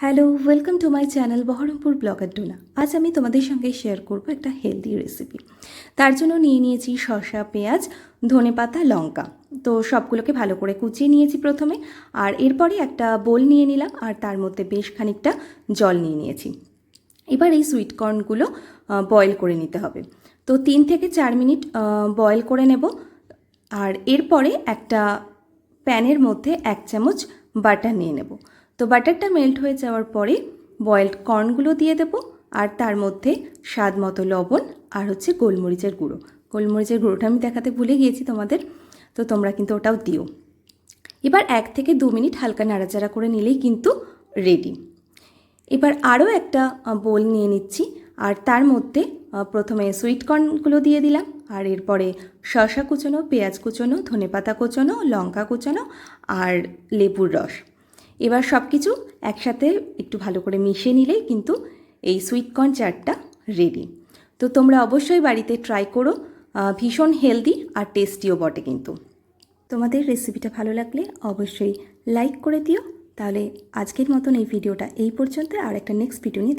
Hello, welcome to my channel Baharampur blogger Dona. আজ আমি তোমাদের সঙ্গে শেয়ার করব একটা হেলদি রেসিপি। তার জন্য নিয়ে নিয়েছি শসা, পেঁয়াজ, ধনেপাতা, লঙ্কা। তো সবগুলোকে ভালো করে কুচিয়ে নিয়েছি প্রথমে, আর এরপরে একটা বোল নিয়ে নিলাম আর তার মধ্যে বেশ খানিকটা জল নিয়ে নিয়েছি। এবার এই সুইট কর্নগুলো বয়েল করে নিতে হবে। তো 3 থেকে 4 মিনিট বয়েল করে নেব। আর এরপরে একটা প্যানের মধ্যে 1 চামচ বাটার নিয়ে নেব। তো বাটারটা মেল্ট হয়ে যাওয়ার পরে বয়েলড কর্নগুলো দিয়ে দেব, আর তার মধ্যে স্বাদ মতো লবণ আর গোলমরিচের গুঁড়ো। গোলমরিচের গুঁড়োটা আমি দেখাতে ভুলে গিয়েছি তোমাদের, তো তোমরা কিন্তু ওটাও দিও। এবার 1 থেকে 2 মিনিট হালকা নাড়াচাড়া করে নিলেই কিন্তু রেডি। এবার আরও একটা বোল নিয়ে নিচ্ছি, আর তার মধ্যে প্রথমে সুইট কর্নগুলো দিয়ে দিলাম, আর এরপরে শসা কুচোনো, পেঁয়াজ কুচোনো, ধনেপাতা কুচোনো, লঙ্কা কুচোনো আর লেবুর রস। এবার সব কিছু একসাথে একটু ভালো করে মিশিয়ে নিলেই কিন্তু এই সুইট কর্ন চাটটা রেডি। তো তোমরা অবশ্যই বাড়িতে ট্রাই করো, ভীষণ হেলদি আর টেস্টিও বটে কিন্তু। তোমাদের রেসিপিটা ভালো লাগলে অবশ্যই লাইক করে দিও। তাহলে আজকের মতন এই ভিডিওটা এই পর্যন্ত, আর একটা নেক্সট ভিডিও নিয়ে